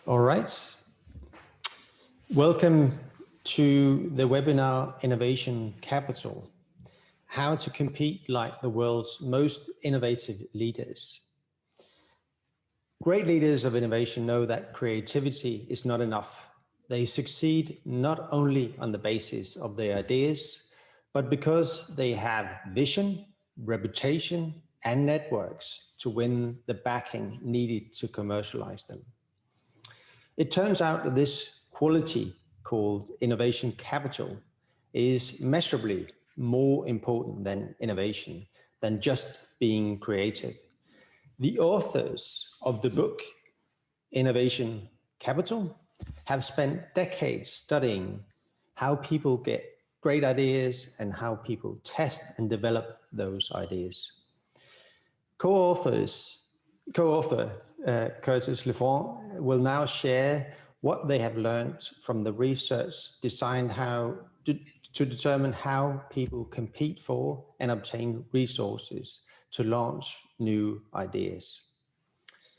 All right. Welcome to the webinar Innovation Capital, how to compete like the world's most innovative leaders. Great leaders of innovation know that creativity is not enough. They succeed not only on the basis of their ideas, but because they have vision, reputation, and networks to win the backing needed to commercialize them. It turns out that this quality, called innovation capital, is measurably more important than innovation, than just being creative. The authors of the book, Innovation Capital, have spent decades studying how people get great ideas and how people test and develop those ideas. Co-author Curtis Lefrandt will now share what they have learned from the research designed to determine how people compete for and obtain resources to launch new ideas.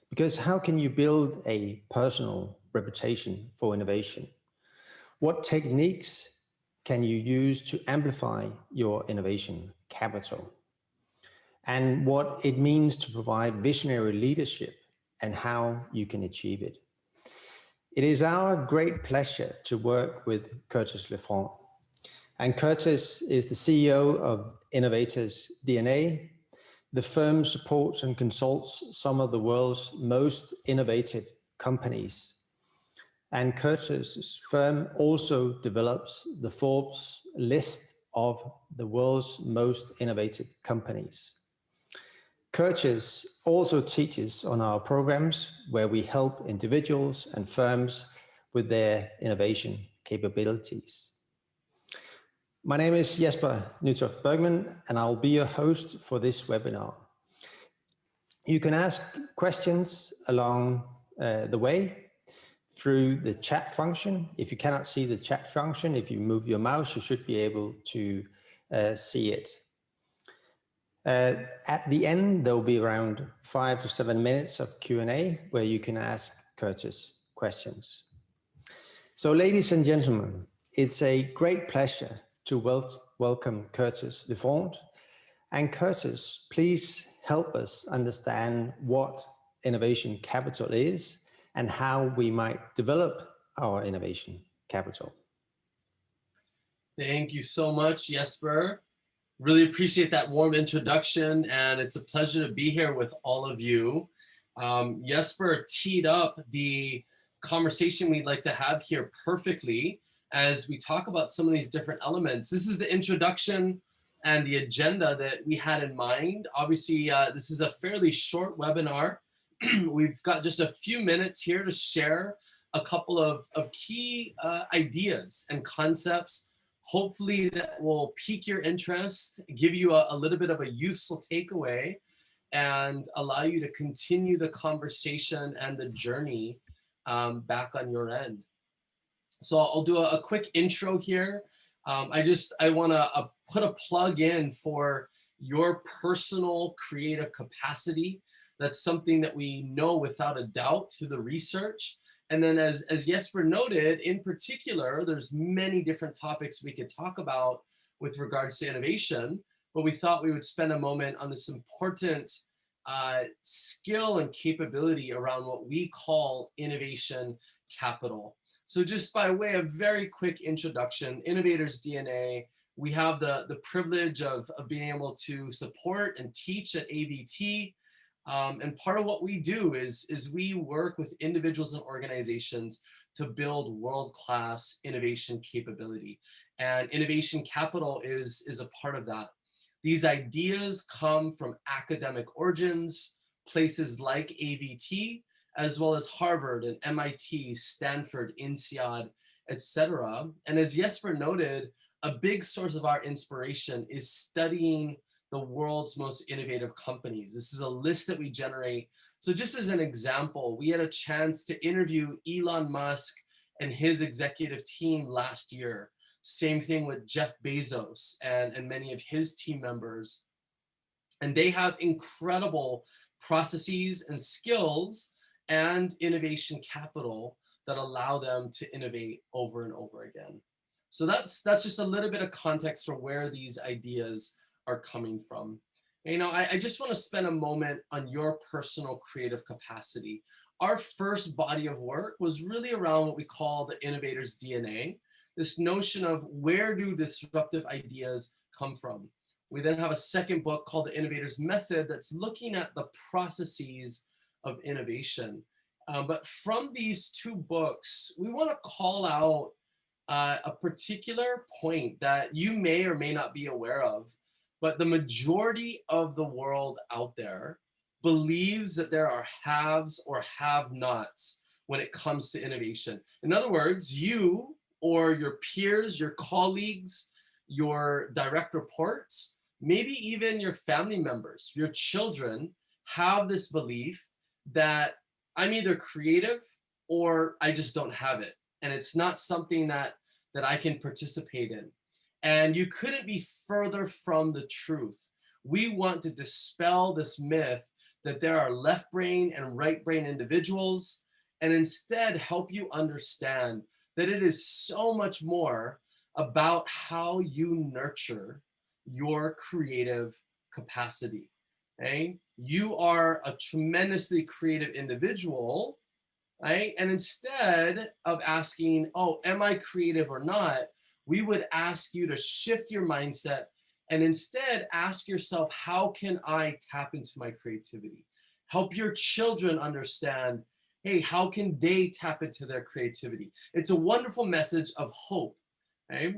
Because how can you build a personal reputation for innovation? What techniques can you use to amplify your innovation capital? And what it means to provide visionary leadership and how you can achieve it. It is our great pleasure to work with Curtis Lefrandt. And Curtis is the CEO of Innovators DNA. The firm supports and consults some of the world's most innovative companies. And Curtis's firm also develops the Forbes list of the world's most innovative companies. Curtis also teaches on our programs where we help individuals and firms with their innovation capabilities. My name is Jesper Nytorp Bergman, and I'll be your host for this webinar. You can ask questions along the way through the chat function. If you cannot see the chat function, if you move your mouse, you should be able to see it. At the end, there will be around 5 to 7 minutes of Q&A where you can ask Curtis questions. So ladies and gentlemen, it's a great pleasure to welcome Curtis Lefrandt. And Curtis, please help us understand what innovation capital is and how we might develop our innovation capital. Thank you so much, Jesper. Really appreciate that warm introduction, and it's a pleasure to be here with all of you. Jesper teed up the conversation we'd like to have here perfectly as we talk about some of these different elements. This is the introduction and the agenda that we had in mind. Obviously, this is a fairly short webinar. We've got just a few minutes here to share a couple of key ideas and concepts, hopefully that will pique your interest, give you a little bit of a useful takeaway, and allow you to continue the conversation and the journey back on your end. So I'll do a quick intro here. I want to put a plug in for your personal creative capacity. That's something that we know without a doubt through the research. And then as Jesper noted, in particular, there's many different topics we could talk about with regards to innovation, but we thought we would spend a moment on this important skill and capability around what we call innovation capital. So just by way of very quick introduction, Innovators DNA, we have the privilege of being able to support and teach at AVT. And part of what we do is we work with individuals and organizations to build world-class innovation capability. And innovation capital is a part of that. These ideas come from academic origins, places like AVT, as well as Harvard and MIT, Stanford, INSEAD, etc. And as Jesper noted, a big source of our inspiration is studying the world's most innovative companies. This is a list that we generate. So just as an example, we had a chance to interview Elon Musk and his executive team last year. Same thing with Jeff Bezos and many of his team members. And they have incredible processes and skills and innovation capital that allow them to innovate over and over again. So that's just a little bit of context for where these ideas are coming from. You know, I just want to spend a moment on your personal creative capacity. Our first body of work was really around what we call the innovator's DNA, this notion of where do disruptive ideas come from. We then have a second book called The Innovator's Method that's looking at the processes of innovation. But from these two books, we want to call out a particular point that you may or may not be aware of, but the majority of the world out there believes that there are haves or have-nots when it comes to innovation. In other words, you or your peers, your colleagues, your direct reports, maybe even your family members, your children have this belief that I'm either creative or I just don't have it. And it's not something that I can participate in. And you couldn't be further from the truth. We want to dispel this myth that there are left brain and right brain individuals, and instead help you understand that it is so much more about how you nurture your creative capacity. Okay? You are a tremendously creative individual, right? And instead of asking, oh, am I creative or not? We would ask you to shift your mindset and instead ask yourself, how can I tap into my creativity? Help your children understand, hey, how can they tap into their creativity? It's a wonderful message of hope, okay?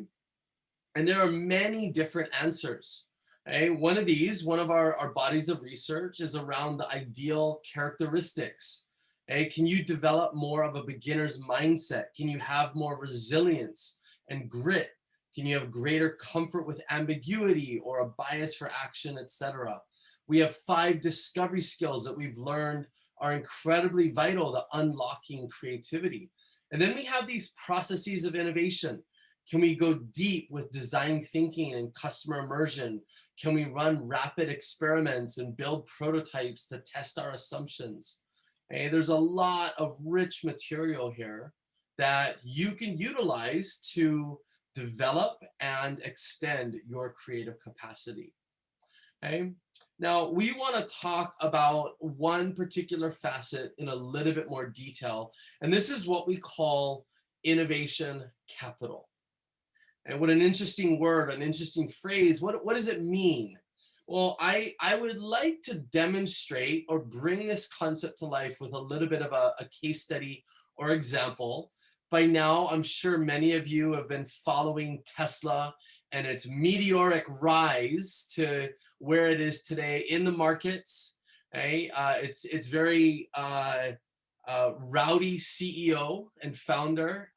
And there are many different answers. Okay? One of these, one of our bodies of research is around the ideal characteristics. Okay? Can you develop more of a beginner's mindset? Can you have more resilience and grit? Can you have greater comfort with ambiguity or a bias for action, etc.? We have 5 discovery skills that we've learned are incredibly vital to unlocking creativity. And then we have these processes of innovation. Can we go deep with design thinking and customer immersion? Can we run rapid experiments and build prototypes to test our assumptions? Okay, there's a lot of rich material here that you can utilize to develop and extend your creative capacity. Okay. Now, we want to talk about one particular facet in a little bit more detail, and this is what we call innovation capital. And what an interesting word, an interesting phrase. What does it mean? Well, I would like to demonstrate or bring this concept to life with a little bit of a case study or example. By now, I'm sure many of you have been following Tesla and its meteoric rise to where it is today in the markets. Okay? It's very rowdy CEO and founder,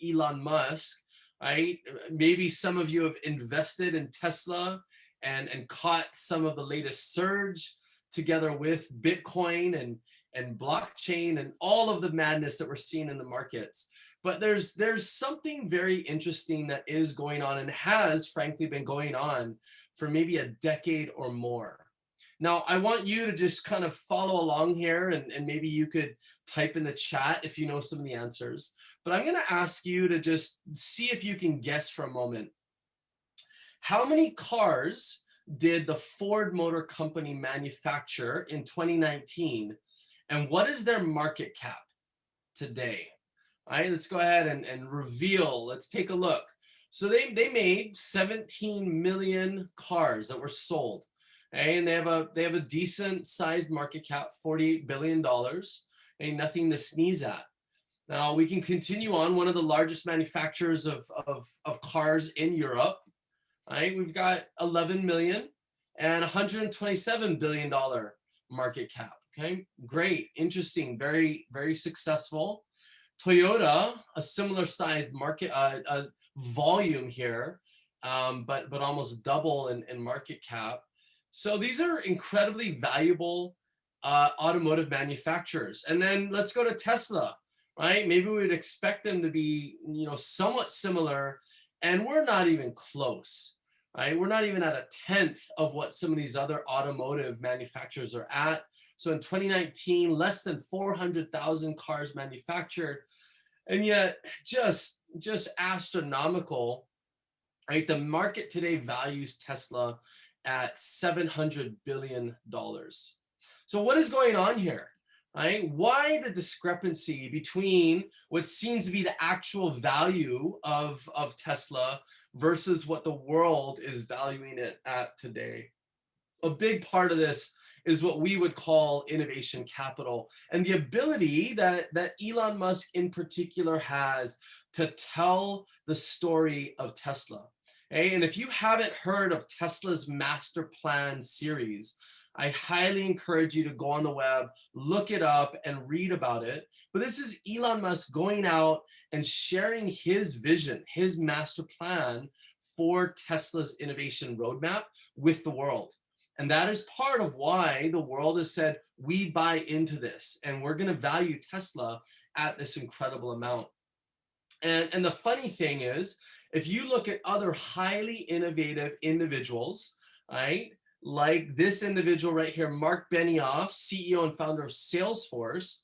Elon Musk. Right? Maybe some of you have invested in Tesla and caught some of the latest surge together with Bitcoin and blockchain and all of the madness that we're seeing in the markets. But there's something very interesting that is going on and has frankly been going on for maybe a decade or more. Now, I want you to just kind of follow along here, and maybe you could type in the chat if you know some of the answers. But I'm going to ask you to just see if you can guess for a moment. How many cars did the Ford Motor Company manufacture in 2019? And what is their market cap today? All right, let's go ahead and reveal. Let's take a look. So they made 17 million cars that were sold. Okay, and they have a decent sized market cap, $48 billion. Ain't nothing to sneeze at. Now we can continue on. One of the largest manufacturers of cars in Europe. Right, we've got 11 million and $127 billion market cap. Okay, great, interesting, very, very successful. Toyota, a similar sized market volume here, but almost double in market cap. So these are incredibly valuable automotive manufacturers. And then let's go to Tesla, right? Maybe we would expect them to be, somewhat similar, and we're not even close, right? We're not even at a 10th of what some of these other automotive manufacturers are at. So in 2019, less than 400,000 cars manufactured, and yet just astronomical, right? The market today values Tesla at $700 billion. So what is going on here? Right? Why the discrepancy between what seems to be the actual value of Tesla versus what the world is valuing it at today? A big part of this is what we would call innovation capital, and the ability that Elon Musk in particular has to tell the story of Tesla. Okay? And if you haven't heard of Tesla's master plan series, I highly encourage you to go on the web, look it up, and read about it. But this is Elon Musk going out and sharing his vision, his master plan for Tesla's innovation roadmap with the world. And that is part of why the world has said, we buy into this, and we're going to value Tesla at this incredible amount. And the funny thing is, if you look at other highly innovative individuals, right, like this individual right here, Mark Benioff, CEO and founder of Salesforce,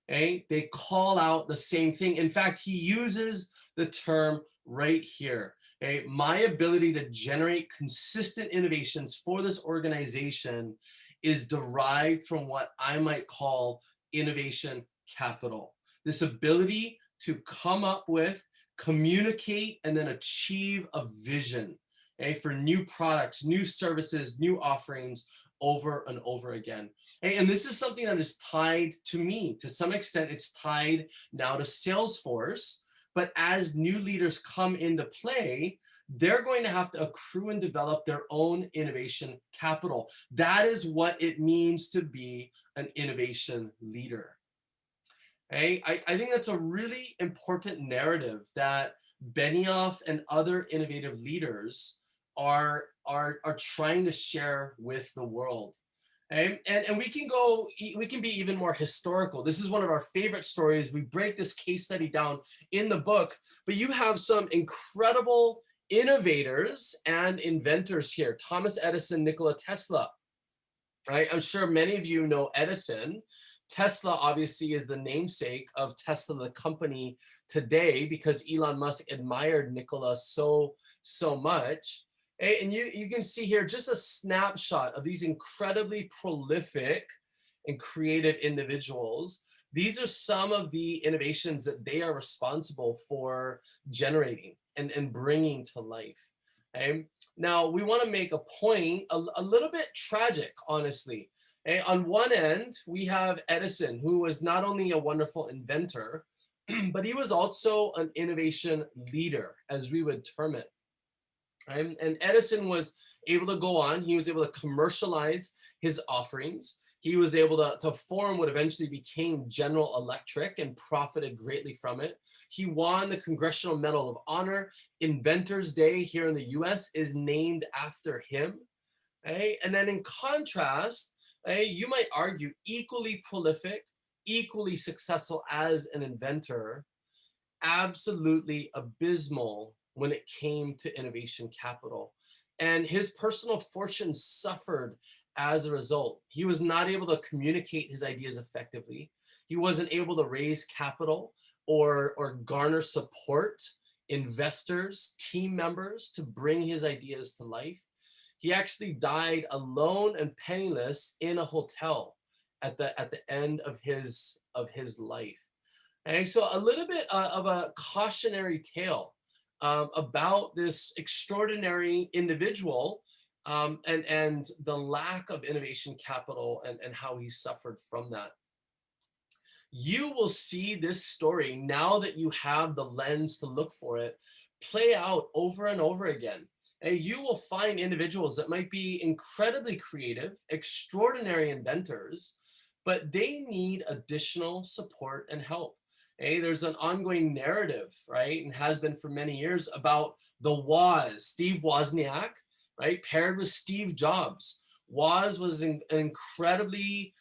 okay, they call out the same thing. In fact, he uses the term right here. Okay, my ability to generate consistent innovations for this organization is derived from what I might call innovation capital. This ability to come up with, communicate, and then achieve a vision, okay, for new products, new services, new offerings over and over again. And this is something that is tied to me. To some extent, it's tied now to Salesforce. But as new leaders come into play, they're going to have to accrue and develop their own innovation capital. That is what it means to be an innovation leader. Okay? I think that's a really important narrative that Benioff and other innovative leaders are trying to share with the world. Okay? And we can be even more historical. This is one of our favorite stories. We break this case study down in the book, but you have some incredible innovators and inventors here. Thomas Edison, Nikola Tesla. Right? I'm sure many of you know Edison. Tesla obviously is the namesake of Tesla, the company today, because Elon Musk admired Nikola so much. And you can see here just a snapshot of these incredibly prolific and creative individuals. These are some of the innovations that they are responsible for generating and bringing to life. Okay? Now, we want to make a point, a little bit tragic, honestly. Okay? On one end, we have Edison, who was not only a wonderful inventor, but he was also an innovation leader, as we would term it. And Edison was able to go on. He was able to commercialize his offerings. He was able to form what eventually became General Electric and profited greatly from it. He won the Congressional Medal of Honor. Inventors Day here in the US is named after him. Okay? And then in contrast, you might argue equally prolific, equally successful as an inventor, absolutely abysmal when it came to innovation capital. And his personal fortune suffered as a result. He was not able to communicate his ideas effectively. He wasn't able to raise capital or garner support, investors, team members to bring his ideas to life. He actually died alone and penniless in a hotel at the end of his life. And so a little bit of a cautionary tale about this extraordinary individual and the lack of innovation capital and how he suffered from that. You will see this story, now that you have the lens to look for it, play out over and over again. And you will find individuals that might be incredibly creative, extraordinary inventors, but they need additional support and help. Okay? There's an ongoing narrative, right, and has been for many years, about the Woz, Steve Wozniak, right, paired with Steve Jobs. Woz was an incredibly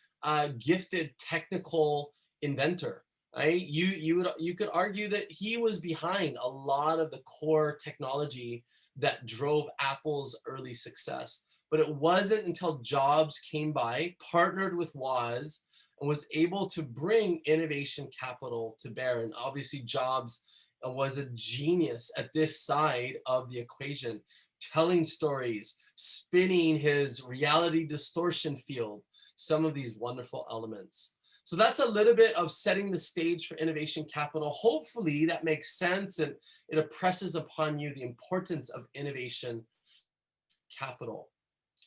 gifted technical inventor. right? You could argue that he was behind a lot of the core technology that drove Apple's early success. But it wasn't until Jobs came by, partnered with Woz, and was able to bring innovation capital to bear. And obviously Jobs was a genius at this side of the equation, telling stories, spinning his reality distortion field, some of these wonderful elements. So that's a little bit of setting the stage for innovation capital. Hopefully that makes sense and it impresses upon you the importance of innovation capital.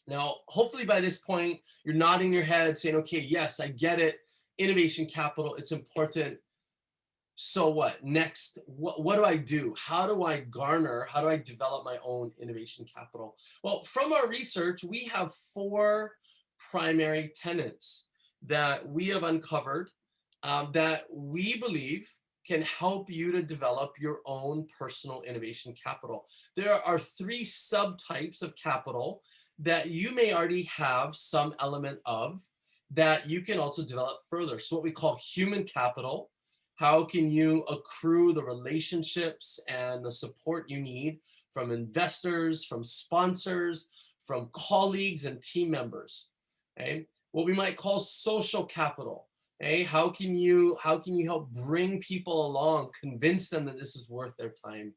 Now, hopefully by this point, you're nodding your head saying, okay, yes, I get it. Innovation capital, it's important. So what? Next, what do I do? How do I garner? How do I develop my own innovation capital? Well, from our research, we have 4 primary tenets that we have uncovered that we believe can help you to develop your own personal innovation capital. There are 3 subtypes of capital that you may already have some element of that you can also develop further. So what we call human capital. How can you accrue the relationships and the support you need from investors, from sponsors, from colleagues and team members? Okay? What we might call social capital. Okay? How can you help bring people along, convince them that this is worth their time?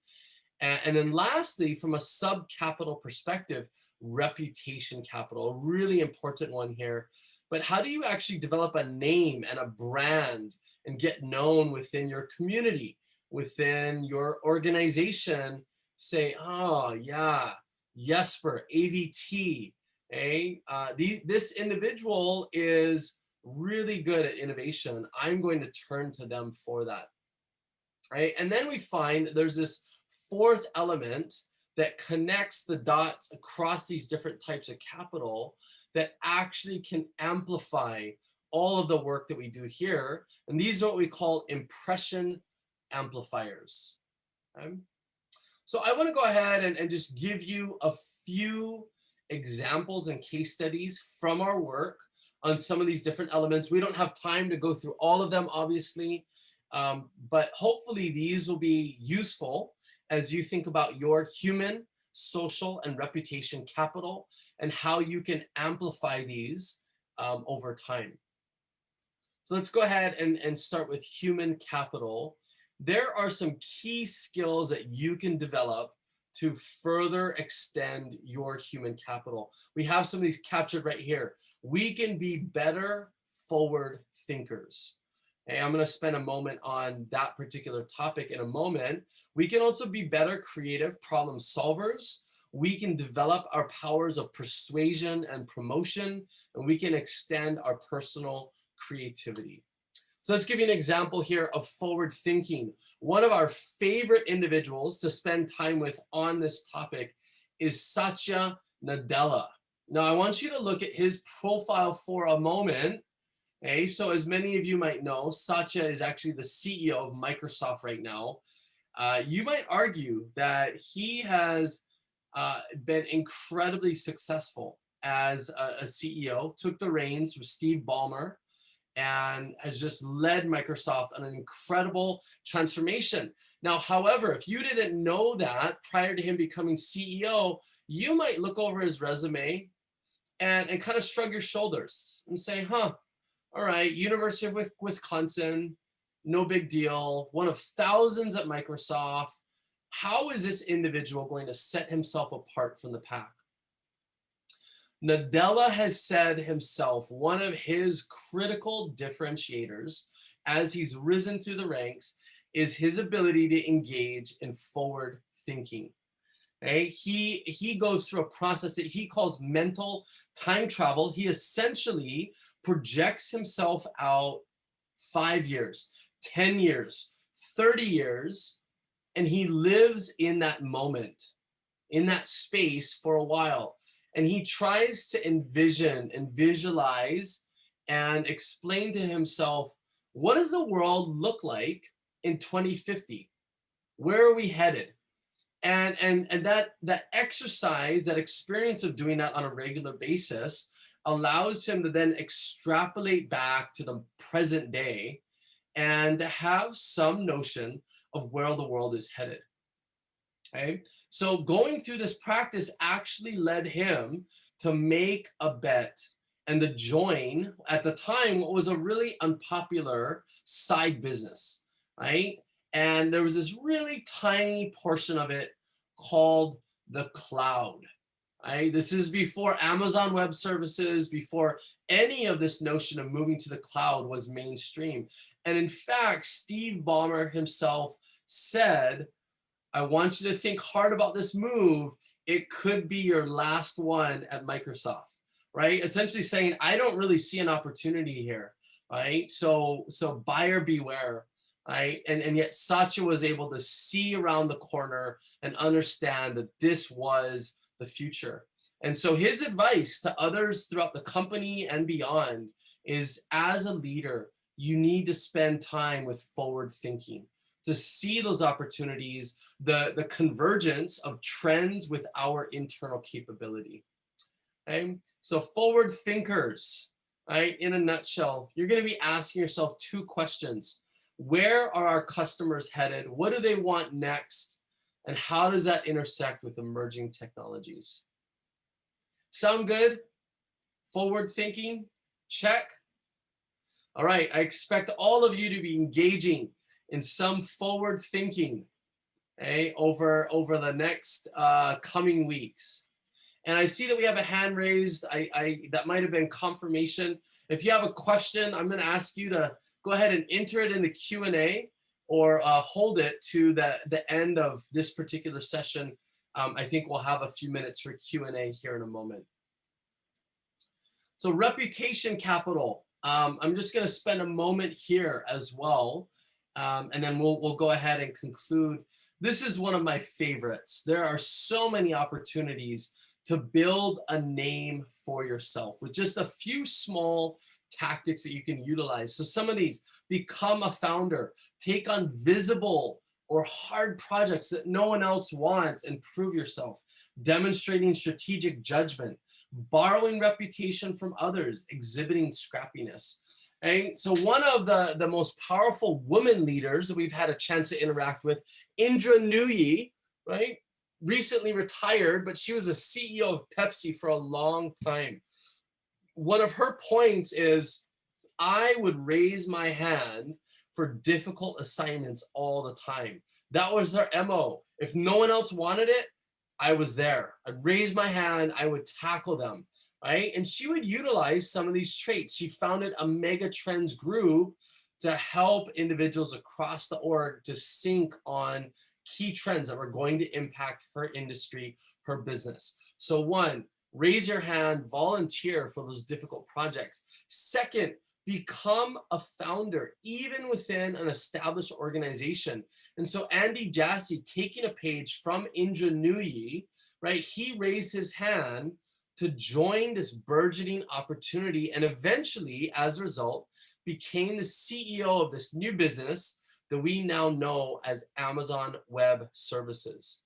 And then lastly, from a sub-capital perspective, reputation capital, a really important one here. But how do you actually develop a name and a brand and get known within your community, within your organization? Say, oh yeah, Jesper, AVT, this individual is really good at innovation. I'm going to turn to them for that. Right? And then we find there's this 4th element that connects the dots across these different types of capital that actually can amplify all of the work that we do here. And these are what we call impression amplifiers. Okay? So I want to go ahead and just give you a few examples and case studies from our work on some of these different elements. We don't have time to go through all of them, obviously, but hopefully these will be useful as you think about your human, social, and reputation capital and how you can amplify these over time. So let's go ahead and start with human capital. There are some key skills that you can develop to further extend your human capital. We have some of these captured right here. We can be better forward thinkers. Okay, I'm going to spend a moment on that particular topic in a moment. We can also be better creative problem solvers. We can develop our powers of persuasion and promotion, and we can extend our personal creativity. So let's give you an example here of forward thinking. One of our favorite individuals to spend time with on this topic is Satya Nadella. Now, I want you to look at his profile for a moment. Okay, so as many of you might know, Satya is actually the CEO of Microsoft right now. You might argue that he has been incredibly successful as a CEO, took the reins from Steve Ballmer, and has just led Microsoft on an incredible transformation. Now, however, if you didn't know that prior to him becoming CEO, you might look over his resume and kind of shrug your shoulders and say, all right, University of Wisconsin, no big deal, one of thousands at Microsoft. How is this individual going to set himself apart from the pack? Nadella has said himself, one of his critical differentiators as he's risen through the ranks is his ability to engage in forward thinking. Okay? He goes through a process that he calls mental time travel. He essentially projects himself out 5 years, 10 years, 30 years, and he lives in that moment, in that space for a while. And he tries to envision and visualize and explain to himself, what does the world look like in 2050? Where are we headed? And that exercise, that experience of doing that on a regular basis allows him to then extrapolate back to the present day and have some notion of where the world is headed. Okay, so going through this practice actually led him to make a bet and to join, at the time, what was a really unpopular side business, right? And there was this really tiny portion of it called the cloud. Right? This is before Amazon Web Services, before any of this notion of moving to the cloud was mainstream. And in fact, Steve Ballmer himself said, I want you to think hard about this move. It could be your last one at Microsoft, right? Essentially saying, I don't really see an opportunity here, right? So buyer beware, right? And yet Satya was able to see around the corner and understand that this was the future. And so his advice to others throughout the company and beyond is, as a leader, you need to spend time with forward thinking, to see those opportunities, the convergence of trends with our internal capability. Okay? So forward thinkers, right? In a nutshell, you're going to be asking yourself two questions. Where are our customers headed? What do they want next? And how does that intersect with emerging technologies? Sound good? Forward thinking? Check. All right, I expect all of you to be engaging in some forward thinking, okay, over the next coming weeks. And I see that we have a hand raised. That might have been confirmation. If you have a question, I'm going to ask you to go ahead and enter it in the Q&A, or hold it to the end of this particular session. I think we'll have a few minutes for Q&A here in a moment. So reputation capital. I'm just going to spend a moment here as well, and then we'll go ahead and conclude. This is one of my favorites. There are so many opportunities to build a name for yourself with just a few small tactics that you can utilize. So some of these: become a founder, take on visible or hard projects that no one else wants and prove yourself, demonstrating strategic judgment, borrowing reputation from others, exhibiting scrappiness. And so one of the most powerful women leaders that we've had a chance to interact with, Indra Nooyi, right? Recently retired, but she was a CEO of Pepsi for a long time. One of her points is, I would raise my hand for difficult assignments all the time. That was her MO. If no one else wanted it, I was there. I'd raise my hand, I would tackle them, right? And she would utilize some of these traits. She founded a mega trends group to help individuals across the org to sync on key trends that were going to impact her industry, her business. So one, raise your hand, volunteer for those difficult projects. Second, become a founder, even within an established organization. And so Andy Jassy, taking a page from Indra Nooyi, right, he raised his hand to join this burgeoning opportunity, and eventually, as a result, became the CEO of this new business that we now know as Amazon Web Services,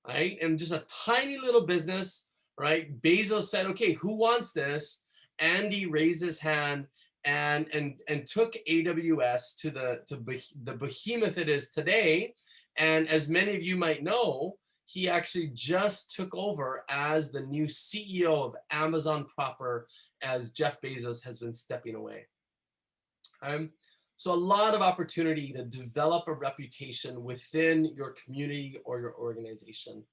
right? And just a tiny little business, right? Bezos said, okay, who wants this? Andy raised his hand and took AWS to the behemoth it is today. And as many of you might know, he actually just took over as the new CEO of Amazon proper, as Jeff Bezos has been stepping away. So a lot of opportunity to develop a reputation within your community or your organization.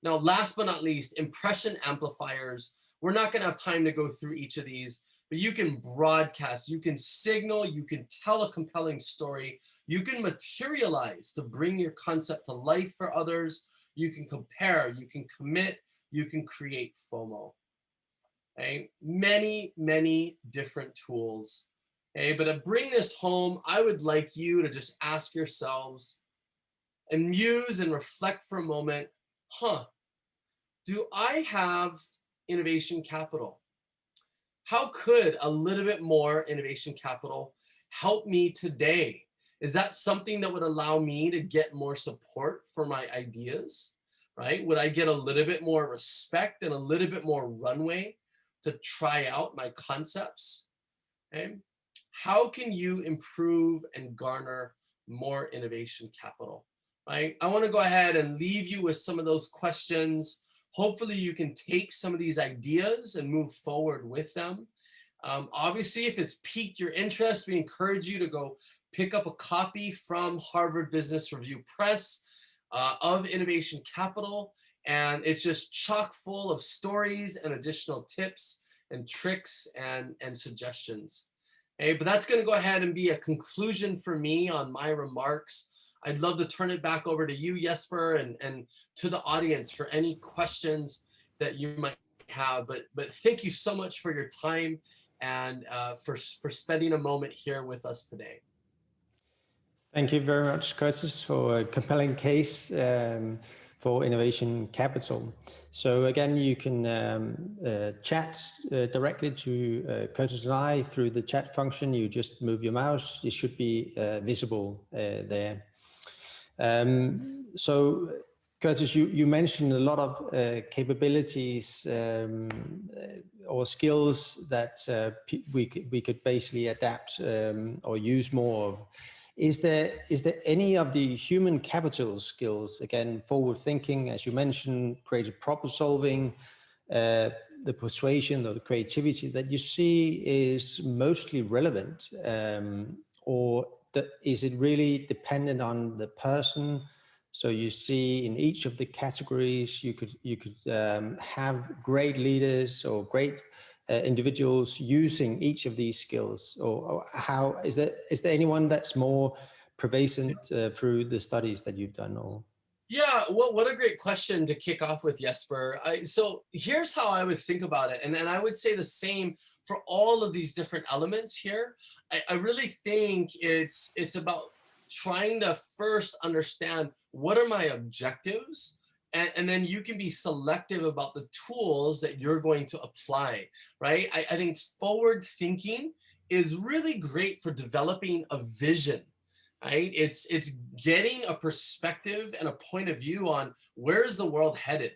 Now, last but not least, impression amplifiers. We're not going to have time to go through each of these, but you can broadcast, you can signal, you can tell a compelling story, you can materialize to bring your concept to life for others, you can compare, you can commit, you can create FOMO. Okay? Many, many different tools. Okay, but to bring this home, I would like you to just ask yourselves and muse and reflect for a moment, do I have innovation capital? How could a little bit more innovation capital help me today? Is that something that would allow me to get more support for my ideas, right? Would I get a little bit more respect and a little bit more runway to try out my concepts? Okay. how can you improve and garner more innovation capital, right? I want to go ahead and leave you with some of those questions. Hopefully you can take some of these ideas and move forward with them. Obviously, if it's piqued your interest, we encourage you to go pick up a copy from Harvard Business Review Press of Innovation Capital. And it's just chock full of stories and additional tips and tricks and suggestions. Okay, but that's going to go ahead and be a conclusion for me on my remarks. I'd love to turn it back over to you, Jesper, and to the audience for any questions that you might have. But thank you so much for your time and for spending a moment here with us today. Thank you very much, Curtis, for a compelling case for innovation capital. So again, you can chat directly to Curtis and I through the chat function. You just move your mouse. It should be visible there. So Curtis, you mentioned a lot of capabilities or skills that we could basically adapt or use more of. Is there any of the human capital skills, again, forward thinking, as you mentioned, creative problem solving, the persuasion or the creativity that you see is mostly relevant, or is it really dependent on the person? So you see in each of the categories, you could have great leaders or great individuals using each of these skills, or how is there anyone that's more pervasive through the studies that you've done? Or yeah, what a great question to kick off with, Jesper. So here's how I would think about it, and I would say the same for all of these different elements here. I really think it's about trying to first understand what are my objectives. And then you can be selective about the tools that you're going to apply, right? I think forward thinking is really great for developing a vision, right? It's getting a perspective and a point of view on where is the world headed.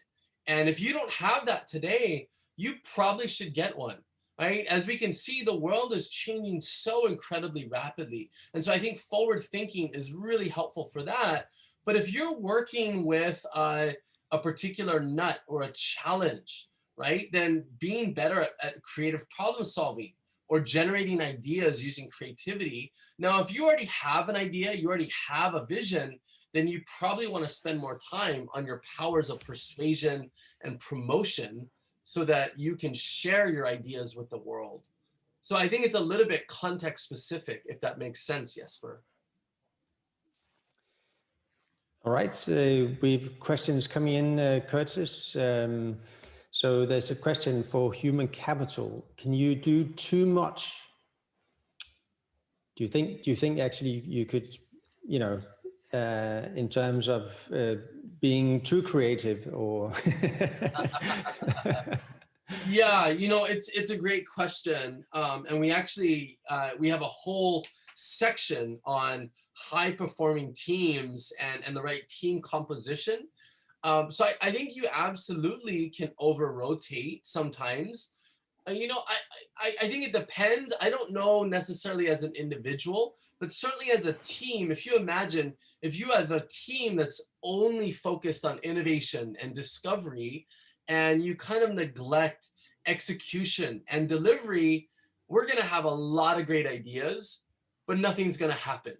And if you don't have that today, you probably should get one, right? As we can see, the world is changing so incredibly rapidly. And so I think forward thinking is really helpful for that. But if you're working with a particular nut or a challenge, right, then being better at creative problem solving or generating ideas using creativity. Now, if you already have an idea, you already have a vision, then you probably want to spend more time on your powers of persuasion and promotion so that you can share your ideas with the world. So I think it's a little bit context specific, if that makes sense, Jesper. All right, so we've questions coming in, Curtis. So there's a question for human capital. Can you do too much? Do you think actually you could, in terms of being too creative, or? Yeah, it's a great question, and we actually we have a whole section on high performing teams and the right team composition. So I think you absolutely can over rotate sometimes. I think it depends. I don't know necessarily as an individual, but certainly as a team. If you imagine, if you have a team that's only focused on innovation and discovery, and you kind of neglect execution and delivery, we're going to have a lot of great ideas, but nothing's going to happen,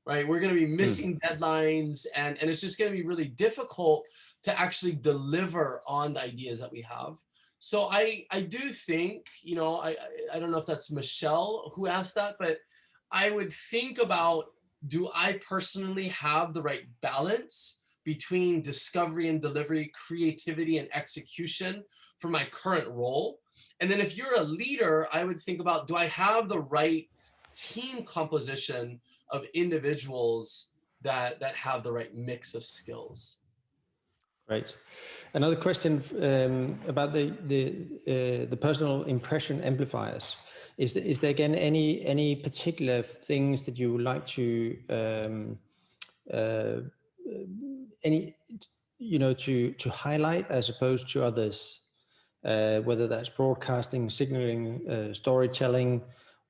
right? We're going to be missing deadlines, and it's just going to be really difficult to actually deliver on the ideas that we have. So I do think, I don't know if that's Michelle who asked that, but I would think about, do I personally have the right balance between discovery and delivery, creativity and execution for my current role? And then if you're a leader, I would think about, do I have the right team composition of individuals that have the right mix of skills? Right. Another question about the personal impression amplifiers. Is there again any particular things that you would like to to highlight as opposed to others, whether that's broadcasting, signaling, storytelling,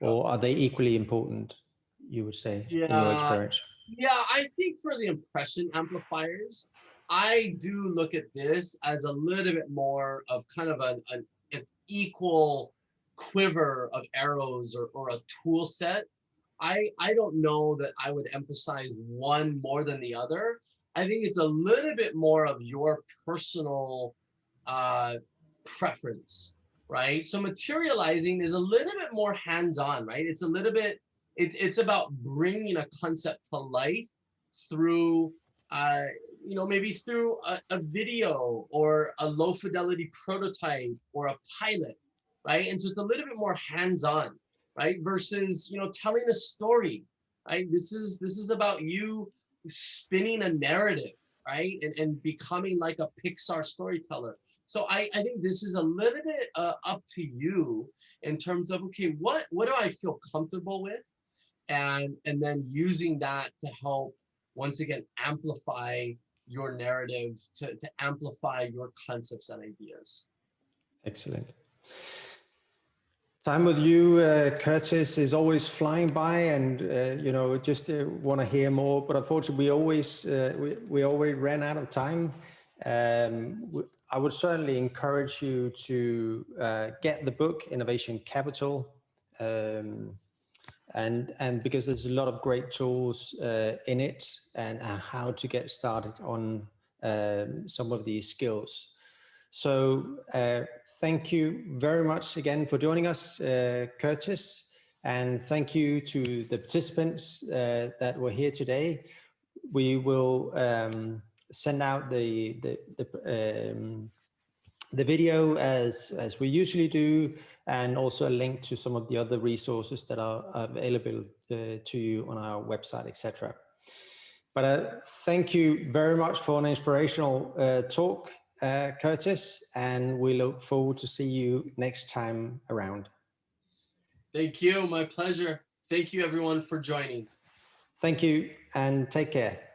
or are they equally important, you would say, in your experience? Yeah, I think for the impression amplifiers, I do look at this as a little bit more of kind of an equal quiver of arrows or a tool set. I don't know that I would emphasize one more than the other. I think it's a little bit more of your personal preference, right? So materializing is a little bit more hands-on, right? It's a little bit, it's about bringing a concept to life through, maybe through a video or a low fidelity prototype or a pilot, right? And so it's a little bit more hands-on, right? Versus, telling a story, right? This is about you spinning a narrative, right? And becoming like a Pixar storyteller. So I think this is a little bit up to you in terms of, okay, what do I feel comfortable with? And then using that to help, once again, amplify your narrative, to amplify your concepts and ideas. Excellent. Time with you, Curtis, is always flying by, and just want to hear more. But unfortunately, we already ran out of time. I would certainly encourage you to get the book Innovation Capital, and because there's a lot of great tools in it, and how to get started on some of these skills. So thank you very much again for joining us, Curtis, and thank you to the participants that were here today. We will send out the video as we usually do, and also a link to some of the other resources that are available to you on our website, etc. But thank you very much for an inspirational talk, Curtis, and we look forward to see you next time around. Thank you. My pleasure. Thank you, everyone, for joining. Thank you, and take care.